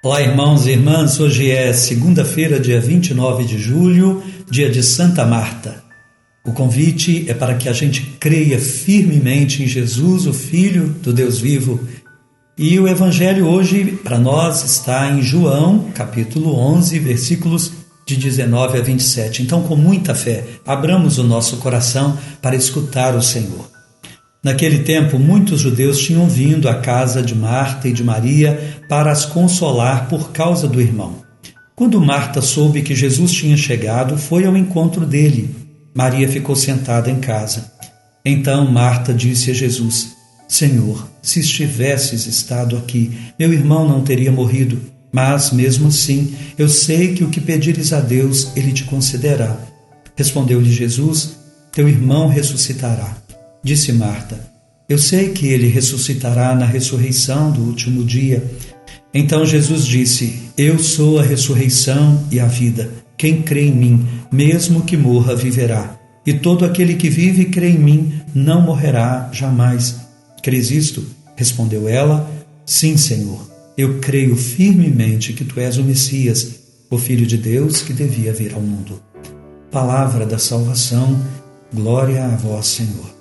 Olá, irmãos e irmãs, hoje é segunda-feira, dia 29 de julho, dia de Santa Marta. O convite é para que a gente creia firmemente em Jesus, o Filho do Deus vivo. E o evangelho hoje para nós está em João, capítulo 11, versículos de 19 a 27. Então, com muita fé, abramos o nosso coração para escutar o Senhor. Naquele tempo, muitos judeus tinham vindo à casa de Marta e de Maria para as consolar por causa do irmão. Quando Marta soube que Jesus tinha chegado, foi ao encontro dele. Maria ficou sentada em casa. Então Marta disse a Jesus: Senhor, se estivesses estado aqui, meu irmão não teria morrido. Mas, mesmo assim, eu sei que o que pedires a Deus, Ele te concederá. Respondeu-lhe Jesus: Teu irmão ressuscitará. Disse Marta: Eu sei que ele ressuscitará na ressurreição do último dia. Então Jesus disse: Eu sou a ressurreição e a vida. Quem crê em mim, mesmo que morra, viverá. E todo aquele que vive e crê em mim não morrerá jamais. Crês isto? Respondeu ela: Sim, Senhor. Eu creio firmemente que tu és o Messias, o Filho de Deus que devia vir ao mundo. Palavra da salvação, glória a vós, Senhor.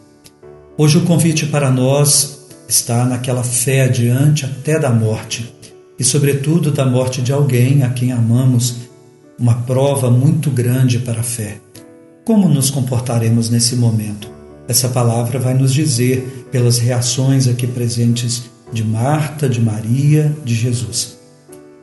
Hoje o convite para nós está naquela fé adiante até da morte, e sobretudo da morte de alguém a quem amamos, uma prova muito grande para a fé. Como nos comportaremos nesse momento? Essa palavra vai nos dizer pelas reações aqui presentes de Marta, de Maria, de Jesus.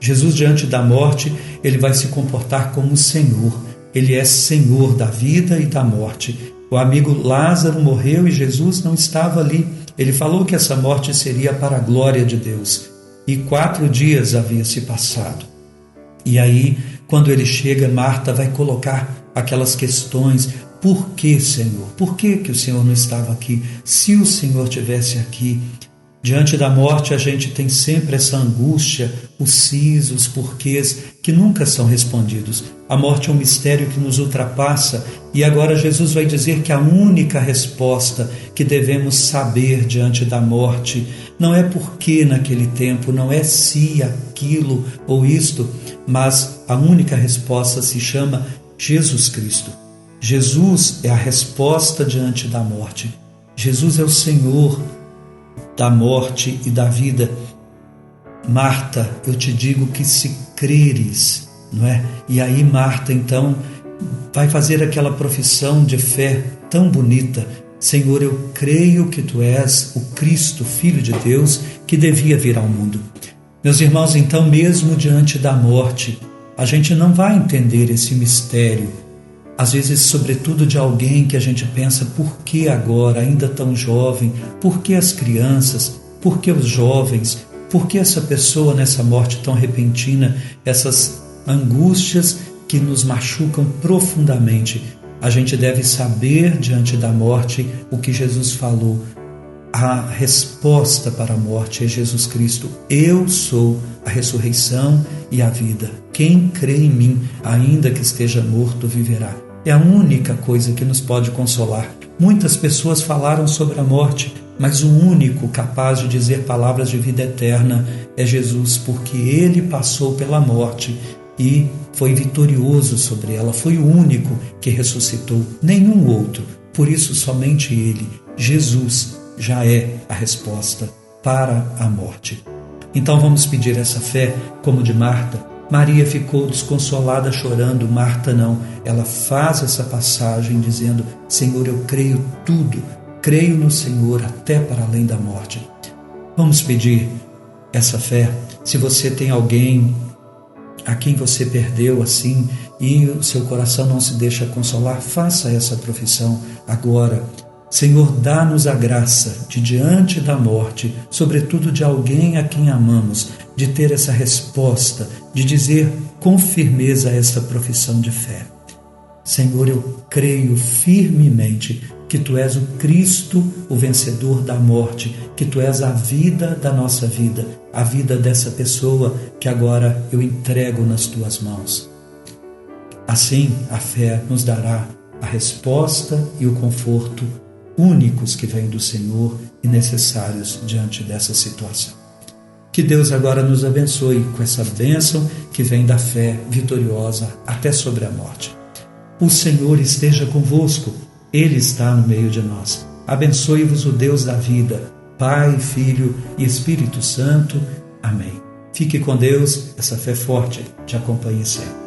Jesus, diante da morte, ele vai se comportar como Senhor. Ele é Senhor da vida e da morte. O amigo Lázaro morreu e Jesus não estava ali. Ele falou que essa morte seria para a glória de Deus. E 4 dias havia se passado. E aí, quando ele chega, Marta vai colocar aquelas questões: por que, Senhor? Por que o Senhor não estava aqui? Se o Senhor estivesse aqui. Diante da morte, a gente tem sempre essa angústia, os sis, os porquês, que nunca são respondidos. A morte é um mistério que nos ultrapassa, e agora Jesus vai dizer que a única resposta que devemos saber diante da morte não é por que naquele tempo, não é se aquilo ou isto, mas a única resposta se chama Jesus Cristo. Jesus é a resposta diante da morte. Jesus é o Senhor da morte e da vida. Marta, eu te digo que se creres, não é? E aí Marta então vai fazer aquela profissão de fé tão bonita: Senhor, eu creio que tu és o Cristo, Filho de Deus, que devia vir ao mundo. Meus irmãos, então, mesmo diante da morte, a gente não vai entender esse mistério. Às vezes, sobretudo de alguém que a gente pensa: por que agora, ainda tão jovem? Por que as crianças? Por que os jovens? Por que essa pessoa nessa morte tão repentina? Essas angústias que nos machucam profundamente. A gente deve saber diante da morte o que Jesus falou. A resposta para a morte é Jesus Cristo. Eu sou a ressurreição e a vida. Quem crê em mim, ainda que esteja morto, viverá. É a única coisa que nos pode consolar. Muitas pessoas falaram sobre a morte, mas o único capaz de dizer palavras de vida eterna é Jesus, porque Ele passou pela morte e foi vitorioso sobre ela. Foi o único que ressuscitou, nenhum outro. Por isso, somente Ele, Jesus, já é a resposta para a morte. Então vamos pedir essa fé como de Marta. Maria ficou desconsolada chorando, Marta não. Ela faz essa passagem dizendo: Senhor, eu creio tudo, creio no Senhor até para além da morte. Vamos pedir essa fé. Se você tem alguém a quem você perdeu assim e o seu coração não se deixa consolar, faça essa profissão agora. Senhor, dá-nos a graça de, diante da morte, sobretudo de alguém a quem amamos, de ter essa resposta, de dizer com firmeza essa profissão de fé. Senhor, eu creio firmemente que Tu és o Cristo, o vencedor da morte, que Tu és a vida da nossa vida, a vida dessa pessoa que agora eu entrego nas Tuas mãos. Assim, a fé nos dará a resposta e o conforto únicos que vêm do Senhor e necessários diante dessa situação. Que Deus agora nos abençoe com essa bênção que vem da fé vitoriosa até sobre a morte. O Senhor esteja convosco, Ele está no meio de nós. Abençoe-vos o Deus da vida, Pai, Filho e Espírito Santo. Amém. Fique com Deus, essa fé forte te acompanhe sempre.